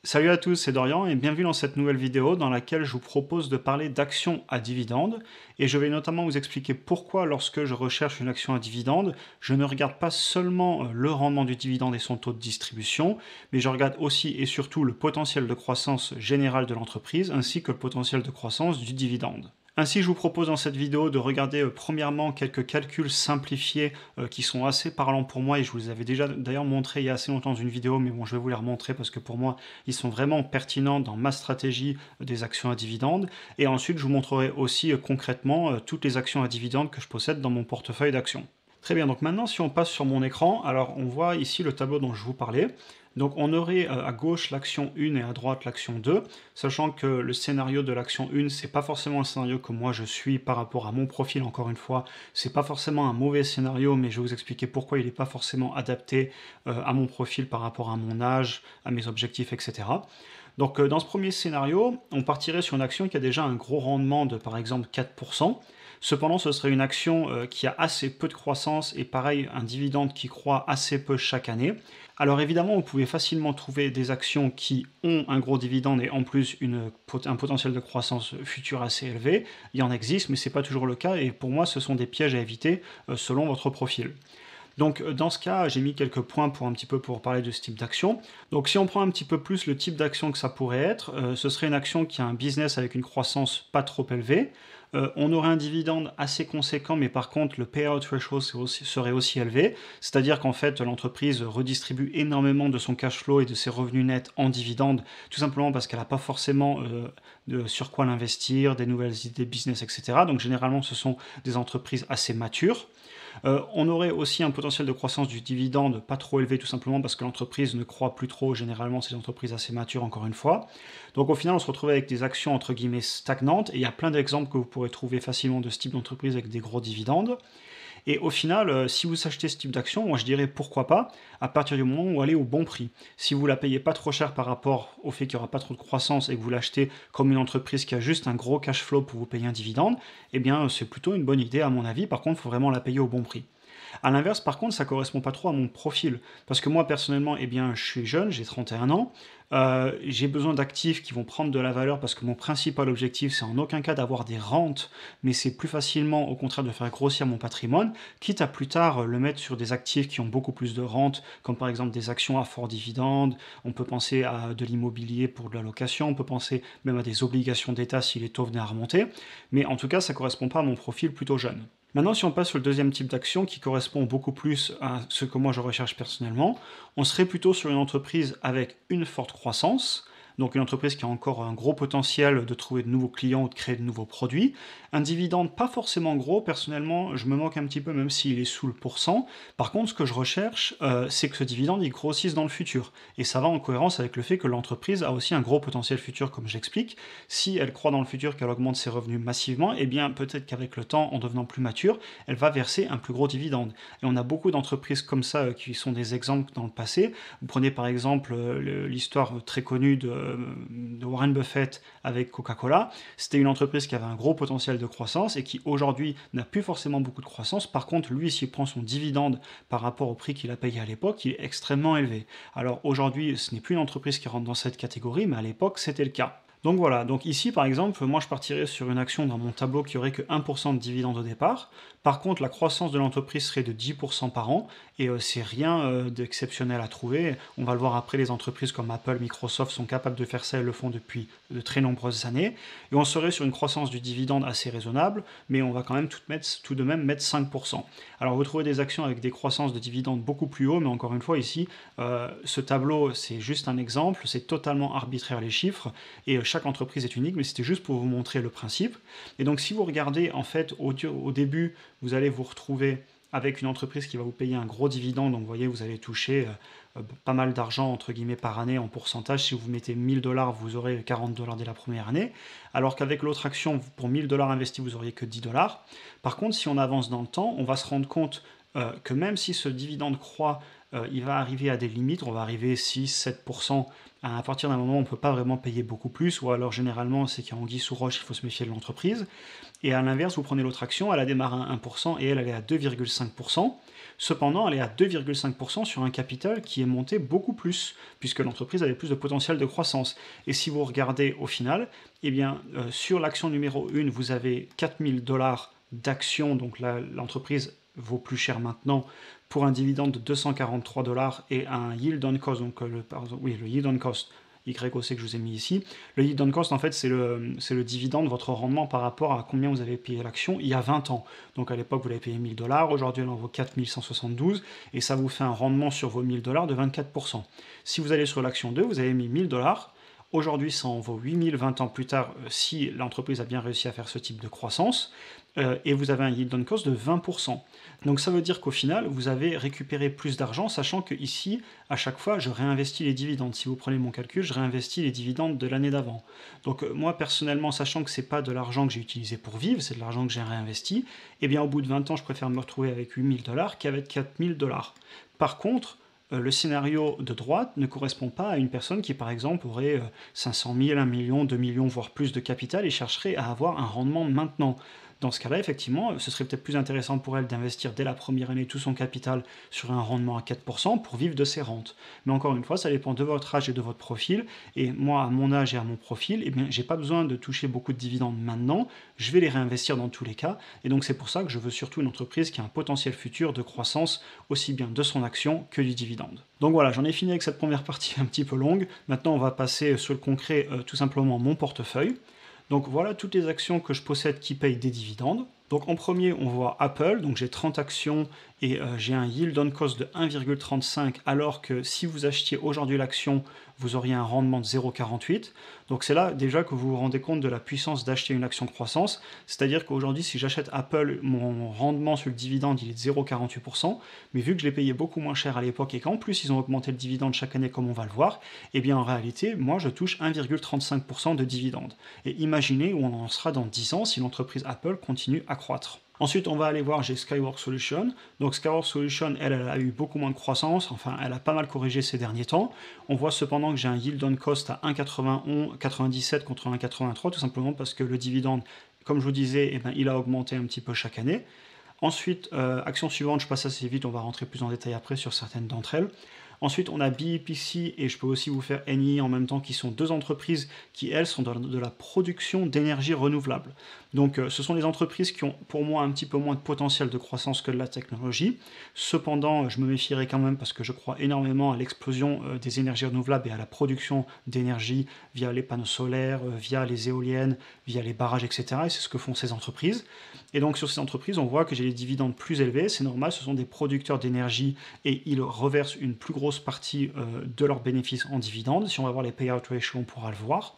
Salut à tous, c'est Dorian et bienvenue dans cette nouvelle vidéo dans laquelle je vous propose de parler d'actions à dividendes et je vais notamment vous expliquer pourquoi lorsque je recherche une action à dividende, je ne regarde pas seulement le rendement du dividende et son taux de distribution, mais je regarde aussi et surtout le potentiel de croissance générale de l'entreprise ainsi que le potentiel de croissance du dividende. Ainsi, je vous propose dans cette vidéo de regarder premièrement quelques calculs simplifiés qui sont assez parlants pour moi et je vous les avais déjà d'ailleurs montré il y a assez longtemps dans une vidéo, mais bon, je vais vous les remontrer parce que pour moi, ils sont vraiment pertinents dans ma stratégie des actions à dividendes. Et ensuite, je vous montrerai aussi concrètement toutes les actions à dividendes que je possède dans mon portefeuille d'actions. Très bien, donc maintenant si on passe sur mon écran, alors on voit ici le tableau dont je vous parlais. Donc on aurait à gauche l'action 1 et à droite l'action 2, sachant que le scénario de l'action 1, c'est pas forcément un scénario que moi je suis par rapport à mon profil, encore une fois, c'est pas forcément un mauvais scénario, mais je vais vous expliquer pourquoi il n'est pas forcément adapté à mon profil par rapport à mon âge, à mes objectifs, etc. Donc dans ce premier scénario, on partirait sur une action qui a déjà un gros rendement de par exemple 4%. Cependant, ce serait une action qui a assez peu de croissance et pareil, un dividende qui croît assez peu chaque année. Alors évidemment, vous pouvez facilement trouver des actions qui ont un gros dividende et en plus un potentiel de croissance future assez élevé. Il y en existe, mais ce n'est pas toujours le cas et pour moi, ce sont des pièges à éviter selon votre profil. Donc dans ce cas, j'ai mis quelques points pour un petit peu pour parler de ce type d'action. Donc si on prend un petit peu plus le type d'action que ça pourrait être, ce serait une action qui a un business avec une croissance pas trop élevée. On aurait un dividende assez conséquent, mais par contre le payout ratio serait aussi élevé, c'est-à-dire qu'en fait l'entreprise redistribue énormément de son cash flow et de ses revenus nets en dividendes, tout simplement parce qu'elle n'a pas forcément sur quoi l'investir, des nouvelles idées business, etc. Donc généralement ce sont des entreprises assez matures. On aurait aussi un potentiel de croissance du dividende pas trop élevé, tout simplement parce que l'entreprise ne croît plus trop. Généralement, c'est des entreprises assez matures, encore une fois. Donc au final, on se retrouve avec des actions entre guillemets stagnantes. Et il y a plein d'exemples que vous pourrez trouver facilement de ce type d'entreprise avec des gros dividendes. Et au final, si vous achetez ce type d'action, moi je dirais pourquoi pas, à partir du moment où elle est au bon prix. Si vous la payez pas trop cher par rapport au fait qu'il n'y aura pas trop de croissance et que vous l'achetez comme une entreprise qui a juste un gros cash flow pour vous payer un dividende, eh bien c'est plutôt une bonne idée à mon avis. Par contre, il faut vraiment la payer au bon prix. À l'inverse, par contre, ça correspond pas trop à mon profil. Parce que moi, personnellement, eh bien, je suis jeune, j'ai 31 ans. J'ai besoin d'actifs qui vont prendre de la valeur parce que mon principal objectif, c'est en aucun cas d'avoir des rentes, mais c'est plus facilement, au contraire, de faire grossir mon patrimoine, quitte à plus tard le mettre sur des actifs qui ont beaucoup plus de rentes, comme par exemple des actions à fort dividende. On peut penser à de l'immobilier pour de la location, on peut penser même à des obligations d'État si les taux venaient à remonter. Mais en tout cas, ça ne correspond pas à mon profil plutôt jeune. Maintenant, si on passe sur le deuxième type d'action qui correspond beaucoup plus à ce que moi je recherche personnellement, on serait plutôt sur une entreprise avec une forte croissance, donc une entreprise qui a encore un gros potentiel de trouver de nouveaux clients ou de créer de nouveaux produits. Un dividende pas forcément gros, personnellement, je me moque un petit peu même s'il est sous le pourcent. Par contre, ce que je recherche, c'est que ce dividende il grossisse dans le futur. Et ça va en cohérence avec le fait que l'entreprise a aussi un gros potentiel futur, comme j'explique. Si elle croit dans le futur, qu'elle augmente ses revenus massivement, eh bien peut-être qu'avec le temps, en devenant plus mature, elle va verser un plus gros dividende. Et on a beaucoup d'entreprises comme ça qui sont des exemples dans le passé. Vous prenez par exemple l'histoire très connue de Warren Buffett avec Coca-Cola. C'était une entreprise qui avait un gros potentiel de croissance et qui aujourd'hui n'a plus forcément beaucoup de croissance. Par contre, lui, s'il prend son dividende par rapport au prix qu'il a payé à l'époque, il est extrêmement élevé. Alors aujourd'hui, ce n'est plus une entreprise qui rentre dans cette catégorie, mais à l'époque, c'était le cas. Donc voilà, donc ici par exemple, moi je partirais sur une action dans mon tableau qui aurait que 1% de dividende au départ. Par contre, la croissance de l'entreprise serait de 10% par an et c'est rien d'exceptionnel à trouver. On va le voir après, les entreprises comme Apple, Microsoft sont capables de faire ça, elles le font depuis de très nombreuses années. Et on serait sur une croissance du dividende assez raisonnable, mais on va quand même tout de même mettre 5%. Alors vous trouvez des actions avec des croissances de dividendes beaucoup plus haut, mais encore une fois ici, ce tableau c'est juste un exemple, c'est totalement arbitraire les chiffres, et chaque entreprise est unique, mais c'était juste pour vous montrer le principe. Et donc si vous regardez, en fait, au début, vous allez vous retrouver avec une entreprise qui va vous payer un gros dividende, donc vous voyez, vous allez toucher pas mal d'argent, entre guillemets, par année en pourcentage. Si vous mettez 1000 $, vous aurez 40 $ dès la première année, alors qu'avec l'autre action, pour 1000 $ investis, vous auriez que 10 $. Par contre, si on avance dans le temps, on va se rendre compte que même si ce dividende croît il va arriver à des limites, on va arriver 6-7%. À partir d'un moment, on ne peut pas vraiment payer beaucoup plus, ou alors généralement, c'est qu'il y a anguille sous roche, il faut se méfier de l'entreprise. Et à l'inverse, vous prenez l'autre action, elle a démarré à 1% et elle est à 2,5%. Cependant, elle est à 2,5% sur un capital qui est monté beaucoup plus, puisque l'entreprise avait plus de potentiel de croissance. Et si vous regardez au final, eh bien, sur l'action numéro 1, vous avez 4000 $ d'actions, donc l'entreprise vaut plus cher maintenant, pour un dividende de 243 $ et un yield on cost, donc le yield on cost, YOC que je vous ai mis ici. Le yield on cost, en fait, c'est le dividende, votre rendement par rapport à combien vous avez payé l'action il y a 20 ans. Donc à l'époque, vous l'avez payé 1000 $, aujourd'hui elle en vaut 4172, et ça vous fait un rendement sur vos 1000 $ de 24%. Si vous allez sur l'action 2, vous avez mis 1000 $. Aujourd'hui, ça en vaut 8000 20 ans plus tard, si l'entreprise a bien réussi à faire ce type de croissance, et vous avez un yield on cost de 20%. Donc ça veut dire qu'au final, vous avez récupéré plus d'argent, sachant que ici, à chaque fois, je réinvestis les dividendes. Si vous prenez mon calcul, je réinvestis les dividendes de l'année d'avant. Donc moi, personnellement, sachant que c'est pas de l'argent que j'ai utilisé pour vivre, c'est de l'argent que j'ai réinvesti, eh bien au bout de 20 ans, je préfère me retrouver avec 8000 $ qu'avec 4000 $. Par contre, le scénario de droite ne correspond pas à une personne qui, par exemple, aurait 500 000, 1 million, 2 millions, voire plus de capital et chercherait à avoir un rendement maintenant. Dans ce cas-là, effectivement, ce serait peut-être plus intéressant pour elle d'investir dès la première année tout son capital sur un rendement à 4% pour vivre de ses rentes. Mais encore une fois, ça dépend de votre âge et de votre profil. Et moi, à mon âge et à mon profil, eh bien, j'ai pas besoin de toucher beaucoup de dividendes maintenant. Je vais les réinvestir dans tous les cas. Et donc, c'est pour ça que je veux surtout une entreprise qui a un potentiel futur de croissance, aussi bien de son action que du dividende. Donc voilà, j'en ai fini avec cette première partie un petit peu longue. Maintenant, on va passer sur le concret, tout simplement mon portefeuille. Donc voilà toutes les actions que je possède qui payent des dividendes. Donc en premier, on voit Apple, donc j'ai 30 actions et j'ai un yield on cost de 1,35, alors que si vous achetiez aujourd'hui l'action, vous auriez un rendement de 0,48. Donc c'est là déjà que vous vous rendez compte de la puissance d'acheter une action croissance, c'est-à-dire qu'aujourd'hui, si j'achète Apple, mon rendement sur le dividende, il est de 0,48%, mais vu que je l'ai payé beaucoup moins cher à l'époque et qu'en plus, ils ont augmenté le dividende chaque année comme on va le voir, eh bien en réalité, moi, je touche 1,35% de dividende. Et imaginez où on en sera dans 10 ans si l'entreprise Apple continue à croître. Ensuite, on va aller voir, j'ai Skyworks Solutions. Donc Skyworks Solutions, elle a eu beaucoup moins de croissance, enfin, elle a pas mal corrigé ces derniers temps. On voit cependant que j'ai un yield on cost à 1,97 contre 1,83, tout simplement parce que le dividende, comme je vous disais, eh ben, il a augmenté un petit peu chaque année. Ensuite, action suivante, je passe assez vite, on va rentrer plus en détail après sur certaines d'entre elles. Ensuite, on a BEPC et je peux aussi vous faire NI en même temps, qui sont deux entreprises qui, elles, sont dans de la production d'énergie renouvelable. Donc, ce sont des entreprises qui ont, pour moi, un petit peu moins de potentiel de croissance que de la technologie. Cependant, je me méfierai quand même parce que je crois énormément à l'explosion des énergies renouvelables et à la production d'énergie via les panneaux solaires, via les éoliennes, via les barrages, etc. Et c'est ce que font ces entreprises. Et donc, sur ces entreprises, on voit que j'ai des dividendes plus élevés. C'est normal, ce sont des producteurs d'énergie et ils reversent une plus grosse partie de leurs bénéfices en dividendes. Si on va voir les payout ratio, on pourra le voir.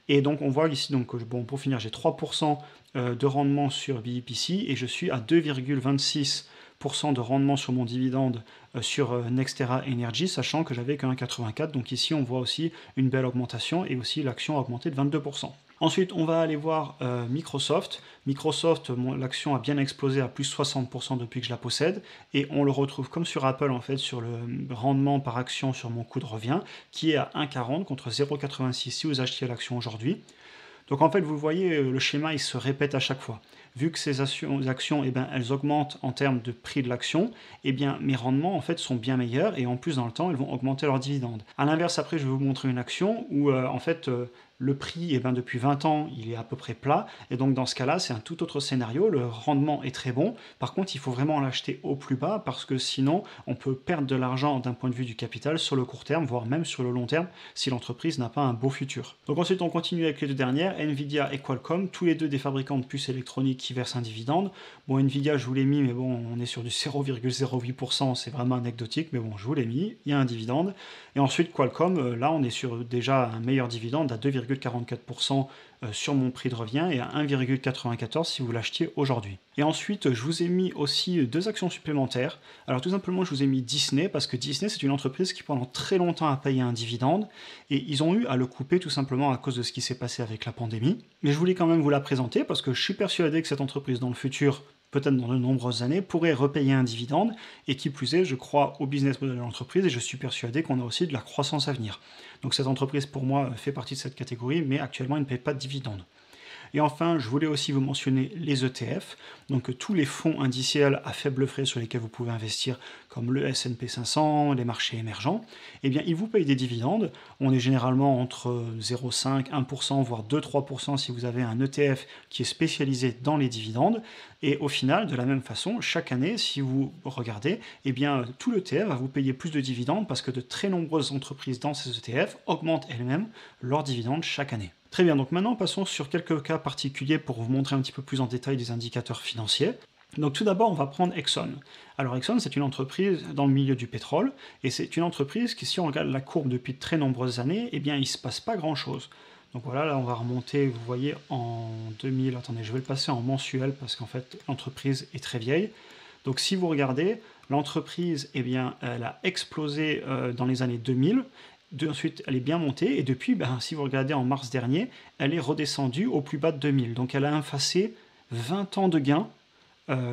Et donc on voit ici, donc, bon, pour finir, j'ai 3% de rendement sur BEPC et je suis à 2,26% de rendement sur mon dividende sur Nextera Energy, sachant que j'avais que 1,84. Donc ici, on voit aussi une belle augmentation et aussi l'action a augmenté de 22%. Ensuite, on va aller voir Microsoft. Microsoft, l'action a bien explosé à plus 60% depuis que je la possède. Et on le retrouve comme sur Apple, en fait, sur le rendement par action sur mon coût de revient, qui est à 1,40 contre 0,86 si vous achetiez l'action aujourd'hui. Donc en fait, vous voyez, le schéma, il se répète à chaque fois. Vu que ces actions, eh ben, elles augmentent en termes de prix de l'action, eh bien, mes rendements, en fait, sont bien meilleurs et en plus, dans le temps, ils vont augmenter leurs dividendes. À l'inverse, après, je vais vous montrer une action où, en fait, le prix, eh ben, depuis 20 ans, il est à peu près plat. Et donc, dans ce cas-là, c'est un tout autre scénario. Le rendement est très bon. Par contre, il faut vraiment l'acheter au plus bas parce que sinon, on peut perdre de l'argent d'un point de vue du capital sur le court terme, voire même sur le long terme, si l'entreprise n'a pas un beau futur. Donc ensuite, on continue avec les deux dernières, Nvidia et Qualcomm, tous les deux des fabricants de puces électroniques qui versent un dividende. Bon, Nvidia, je vous l'ai mis, mais bon, on est sur du 0,08%, c'est vraiment anecdotique, mais bon, je vous l'ai mis, il y a un dividende. Et ensuite, Qualcomm, là, on est sur déjà un meilleur dividende à 2,44% sur mon prix de revient et à 1,94 si vous l'achetiez aujourd'hui. Et ensuite, je vous ai mis aussi deux actions supplémentaires. Alors tout simplement, je vous ai mis Disney parce que Disney, c'est une entreprise qui pendant très longtemps a payé un dividende et ils ont eu à le couper tout simplement à cause de ce qui s'est passé avec la pandémie. Mais je voulais quand même vous la présenter parce que je suis persuadé que cette entreprise dans le futur peut-être dans de nombreuses années, pourrait repayer un dividende, et qui plus est, je crois au business model de l'entreprise, et je suis persuadé qu'on a aussi de la croissance à venir. Donc cette entreprise, pour moi, fait partie de cette catégorie, mais actuellement, elle ne paye pas de dividendes. Et enfin, je voulais aussi vous mentionner les ETF, donc tous les fonds indiciels à faible frais sur lesquels vous pouvez investir, comme le S&P 500, les marchés émergents. Eh bien, ils vous payent des dividendes. On est généralement entre 0,5, 1%, voire 2-3% si vous avez un ETF qui est spécialisé dans les dividendes. Et au final, de la même façon, chaque année, si vous regardez, eh bien, tout l'ETF va vous payer plus de dividendes parce que de très nombreuses entreprises dans ces ETF augmentent elles-mêmes leurs dividendes chaque année. Très bien, donc maintenant passons sur quelques cas particuliers pour vous montrer un petit peu plus en détail des indicateurs financiers. Donc tout d'abord, on va prendre Exxon. Alors Exxon, c'est une entreprise dans le milieu du pétrole, et c'est une entreprise qui, si on regarde la courbe depuis de très nombreuses années, eh bien il ne se passe pas grand-chose. Donc voilà, là on va remonter, vous voyez, en 2000, attendez, je vais le passer en mensuel parce qu'en fait l'entreprise est très vieille. Donc si vous regardez, l'entreprise, eh bien, elle a explosé dans les années 2000, ensuite elle est bien montée, et depuis, si vous regardez en mars dernier, elle est redescendue au plus bas de 2000. Donc elle a effacé 20 ans de gains,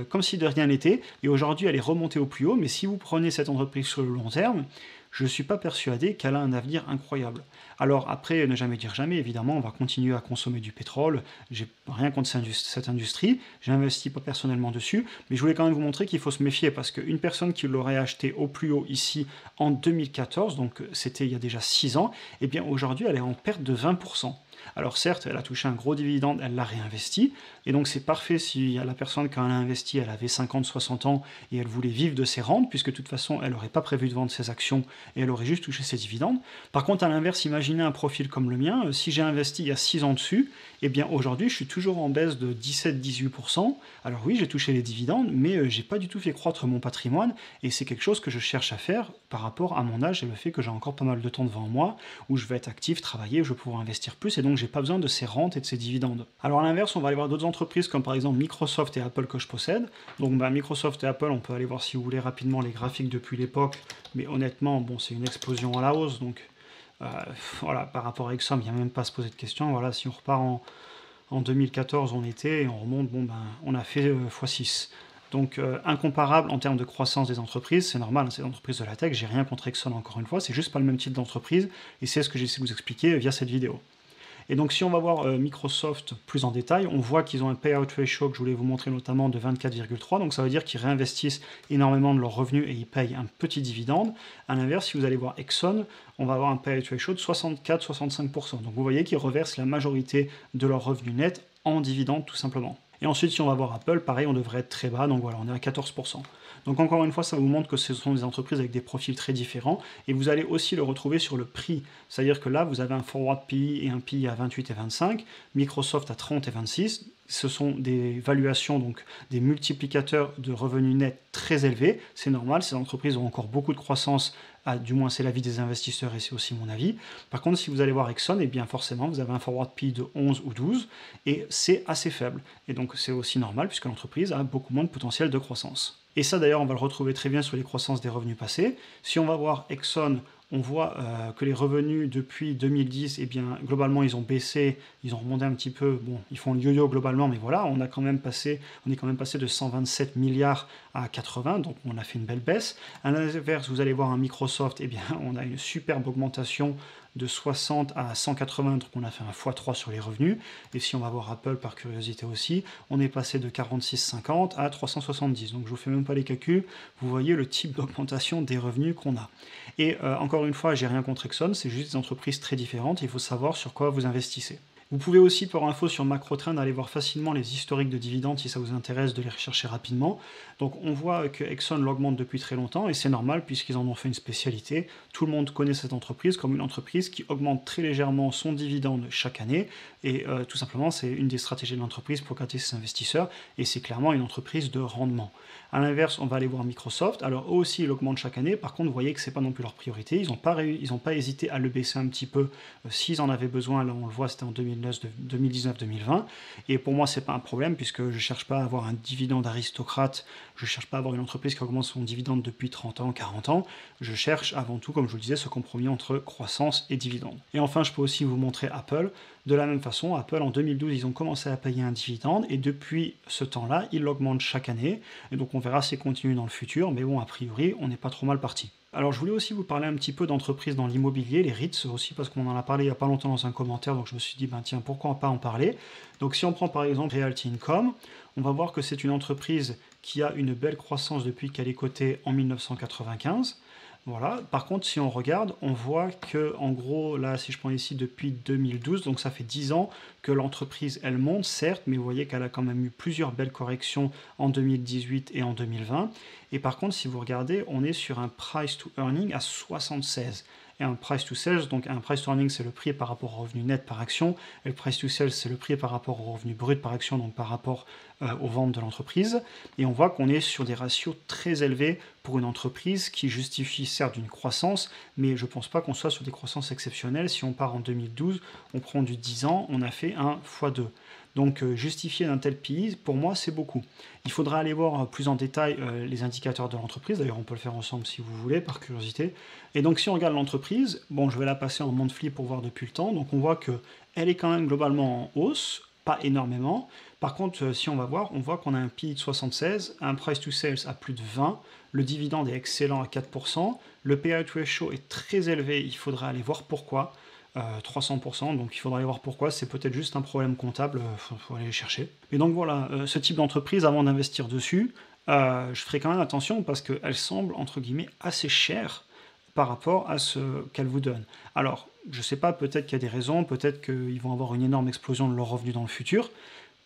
comme si de rien n'était, et aujourd'hui elle est remontée au plus haut, mais si vous prenez cette entreprise sur le long terme, je ne suis pas persuadé qu'elle a un avenir incroyable. Alors après, ne jamais dire jamais, évidemment, on va continuer à consommer du pétrole, j'ai rien contre cette industrie, j'investis pas personnellement dessus, mais je voulais quand même vous montrer qu'il faut se méfier, parce qu'une personne qui l'aurait acheté au plus haut ici en 2014, donc c'était il y a déjà 6 ans, et bien aujourd'hui elle est en perte de 20%. Alors certes, elle a touché un gros dividende, elle l'a réinvesti, et donc c'est parfait si la personne, quand elle a investi, elle avait 50-60 ans et elle voulait vivre de ses rentes, puisque de toute façon, elle n'aurait pas prévu de vendre ses actions et elle aurait juste touché ses dividendes. Par contre, à l'inverse, imaginez un profil comme le mien, si j'ai investi il y a 6 ans dessus, et bien aujourd'hui, je suis toujours en baisse de 17-18%. Alors oui, j'ai touché les dividendes, mais j'ai pas du tout fait croître mon patrimoine, et c'est quelque chose que je cherche à faire par rapport à mon âge et le fait que j'ai encore pas mal de temps devant moi, où je vais être actif, travailler, je vais pouvoir investir plus, et donc j'ai pas besoin de ces rentes et de ces dividendes. Alors à l'inverse, on va aller voir d'autres entreprises comme par exemple Microsoft et Apple que je possède. Donc Microsoft et Apple, on peut aller voir si vous voulez rapidement les graphiques depuis l'époque, mais honnêtement, bon, c'est une explosion à la hausse, donc voilà, par rapport à Exxon, il n'y a même pas à se poser de questions. Voilà, si on repart en 2014, on était, et on remonte, on a fait x6. Donc incomparable en termes de croissance des entreprises, c'est normal, c'est l'entreprise de la tech, j'ai rien contre Exxon encore une fois, c'est juste pas le même type d'entreprise, et c'est ce que j'essaie de vous expliquer via cette vidéo. Et donc si on va voir Microsoft plus en détail, on voit qu'ils ont un payout ratio que je voulais vous montrer notamment de 24,3, donc ça veut dire qu'ils réinvestissent énormément de leurs revenus et ils payent un petit dividende. À l'inverse, si vous allez voir Exxon, on va avoir un payout ratio de 64-65%. Donc vous voyez qu'ils reversent la majorité de leurs revenus nets en dividendes tout simplement. Et ensuite, si on va voir Apple, pareil, on devrait être très bas, donc voilà, on est à 14%. Donc encore une fois, ça vous montre que ce sont des entreprises avec des profils très différents, et vous allez aussi le retrouver sur le prix. C'est-à-dire que là, vous avez un forward PE et un PE à 28 et 25, Microsoft à 30 et 26, ce sont des valuations, donc des multiplicateurs de revenus nets très élevés, c'est normal, ces entreprises ont encore beaucoup de croissance, du moins c'est l'avis des investisseurs et c'est aussi mon avis. Par contre, si vous allez voir Exxon, eh bien forcément, vous avez un forward PE de 11 ou 12, et c'est assez faible. Et donc c'est aussi normal, puisque l'entreprise a beaucoup moins de potentiel de croissance. Et ça d'ailleurs, on va le retrouver très bien sur les croissances des revenus passés. Si on va voir Exxon, on voit que les revenus depuis 2010, eh bien, globalement, ils ont baissé, ils ont remonté un petit peu, bon, ils font le yo-yo globalement, mais voilà, on est quand même passé de 127 milliards à 80, donc on a fait une belle baisse. À l'inverse, vous allez voir un Microsoft, eh bien, on a une superbe augmentation de 60 à 180, donc on a fait un x3 sur les revenus. Et si on va voir Apple par curiosité aussi, on est passé de 46,50 à 370. Donc je vous fais même pas les calculs, vous voyez le type d'augmentation des revenus qu'on a. Et encore une fois, j'ai rien contre Exxon, c'est juste des entreprises très différentes, il faut savoir sur quoi vous investissez. Vous pouvez aussi, pour info sur MacroTrend, aller voir facilement les historiques de dividendes si ça vous intéresse de les rechercher rapidement. Donc on voit que Exxon l'augmente depuis très longtemps et c'est normal puisqu'ils en ont fait une spécialité. Tout le monde connaît cette entreprise comme une entreprise qui augmente très légèrement son dividende chaque année et tout simplement c'est une des stratégies de l'entreprise pour capter ses investisseurs et c'est clairement une entreprise de rendement. A l'inverse, on va aller voir Microsoft. Alors eux aussi, ils augmentent chaque année. Par contre, vous voyez que ce n'est pas non plus leur priorité. Ils n'ont pas hésité à le baisser un petit peu s'ils en avaient besoin. Là, on le voit, c'était en 2020. 2019-2020. Et pour moi, c'est pas un problème puisque je cherche pas à avoir un dividende aristocrate, je cherche pas à avoir une entreprise qui augmente son dividende depuis 30 ans, 40 ans. Je cherche avant tout, comme je vous le disais, ce compromis entre croissance et dividende. Et enfin, je peux aussi vous montrer Apple. De la même façon, Apple en 2012, ils ont commencé à payer un dividende et depuis ce temps-là, ils l'augmentent chaque année. Et donc on verra s'il continue dans le futur, mais bon, a priori, on n'est pas trop mal parti. Alors je voulais aussi vous parler un petit peu d'entreprises dans l'immobilier, les REITs aussi, parce qu'on en a parlé il n'y a pas longtemps dans un commentaire, donc je me suis dit, ben tiens, pourquoi pas en parler. Donc si on prend par exemple Realty Income, on va voir que c'est une entreprise qui a une belle croissance depuis qu'elle est cotée en 1995. Voilà. Par contre, si on regarde, on voit que, en gros, là, si je prends ici depuis 2012, donc ça fait 10 ans que l'entreprise, elle monte, certes, mais vous voyez qu'elle a quand même eu plusieurs belles corrections en 2018 et en 2020. Et par contre, si vous regardez, on est sur un price to earning à 76. Et un price to sales, donc un price to earning, c'est le prix par rapport au revenu net par action, et le price to sales, c'est le prix par rapport au revenu brut par action, donc par rapport aux ventes de l'entreprise. Et on voit qu'on est sur des ratios très élevés pour une entreprise qui justifie certes d'une croissance, mais je ne pense pas qu'on soit sur des croissances exceptionnelles. Si on part en 2012, on prend du 10 ans, on a fait un x2. Donc justifier d'un tel PI, pour moi, c'est beaucoup. Il faudra aller voir plus en détail les indicateurs de l'entreprise. D'ailleurs, on peut le faire ensemble si vous voulez, par curiosité. Et donc, si on regarde l'entreprise, bon, je vais la passer en monthly pour voir depuis le temps. Donc, on voit qu'elle est quand même globalement en hausse, pas énormément. Par contre, si on va voir, on voit qu'on a un PI de 76, un price to sales à plus de 20, le dividende est excellent à 4%, le payout ratio est très élevé, il faudra aller voir pourquoi. 300%, donc il faudra aller voir pourquoi, c'est peut-être juste un problème comptable, faut aller les chercher. Et donc voilà, ce type d'entreprise, avant d'investir dessus, je ferai quand même attention parce qu'elle semble, entre guillemets, assez chère par rapport à ce qu'elle vous donne. Alors, je sais pas, peut-être qu'il y a des raisons, peut-être qu'ils vont avoir une énorme explosion de leurs revenus dans le futur,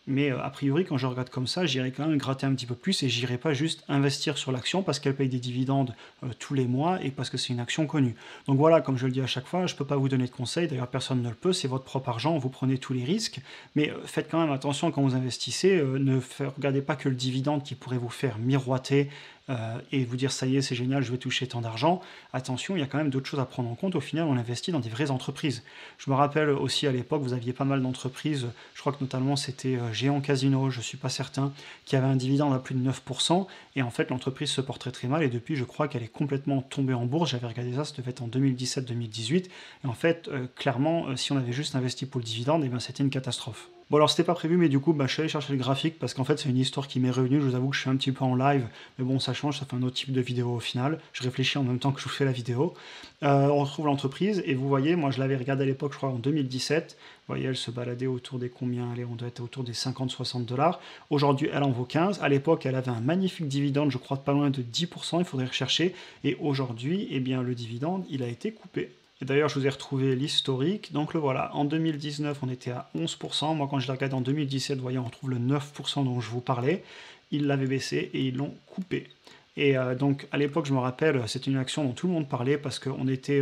mais a priori, quand je regarde comme ça, j'irai quand même gratter un petit peu plus et j'irai pas juste investir sur l'action parce qu'elle paye des dividendes tous les mois et parce que c'est une action connue. Donc voilà, comme je le dis à chaque fois, je ne peux pas vous donner de conseils, d'ailleurs personne ne le peut, c'est votre propre argent, vous prenez tous les risques, mais faites quand même attention quand vous investissez, regardez pas que le dividende qui pourrait vous faire miroiter et vous dire ça y est, c'est génial, je vais toucher tant d'argent. Attention, il y a quand même d'autres choses à prendre en compte. Au final, on investit dans des vraies entreprises. Je me rappelle aussi à l'époque, vous aviez pas mal d'entreprises, je crois que notamment c'était Géant Casino, je ne suis pas certain, qui avait un dividende à plus de 9%, et en fait l'entreprise se porte très mal, et depuis je crois qu'elle est complètement tombée en bourse. J'avais regardé ça devait être en 2017-2018, et en fait, clairement, si on avait juste investi pour le dividende, et ben, c'était une catastrophe. Bon alors c'était pas prévu, mais du coup je suis allé chercher le graphique parce qu'en fait c'est une histoire qui m'est revenue. Je vous avoue que je suis un petit peu en live, mais bon ça change, ça fait un autre type de vidéo au final. Je réfléchis en même temps que je vous fais la vidéo. On retrouve l'entreprise et vous voyez, moi je l'avais regardé à l'époque, je crois en 2017. Vous voyez, elle se baladait autour des combien? Allez, on doit être autour des 50-60 $. Aujourd'hui elle en vaut 15. À l'époque elle avait un magnifique dividende, je crois de pas loin de 10%, il faudrait rechercher. Et aujourd'hui, eh bien le dividende il a été coupé. Et d'ailleurs, je vous ai retrouvé l'historique. Donc le voilà, en 2019, on était à 11%. Moi, quand je l'ai regardé en 2017, vous voyez, on retrouve le 9% dont je vous parlais. Ils l'avaient baissé et ils l'ont coupé. Et donc, à l'époque, je me rappelle, c'était une action dont tout le monde parlait parce qu'on était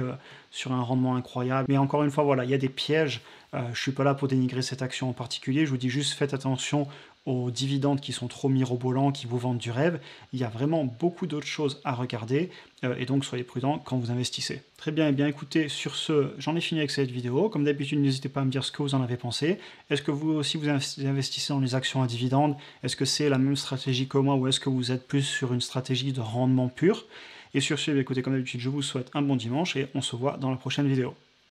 sur un rendement incroyable. Mais encore une fois, voilà, il y a des pièges. Je ne suis pas là pour dénigrer cette action en particulier. Je vous dis juste, faites attention aux dividendes qui sont trop mirobolants, qui vous vendent du rêve. Il y a vraiment beaucoup d'autres choses à regarder et donc soyez prudents quand vous investissez. Très bien, et bien écoutez, sur ce, j'en ai fini avec cette vidéo. Comme d'habitude, n'hésitez pas à me dire ce que vous en avez pensé. Est-ce que vous aussi vous investissez dans les actions à dividendes? Est-ce que c'est la même stratégie que moi ou est-ce que vous êtes plus sur une stratégie de rendement pur? Et sur ce, écoutez, comme d'habitude, je vous souhaite un bon dimanche et on se voit dans la prochaine vidéo.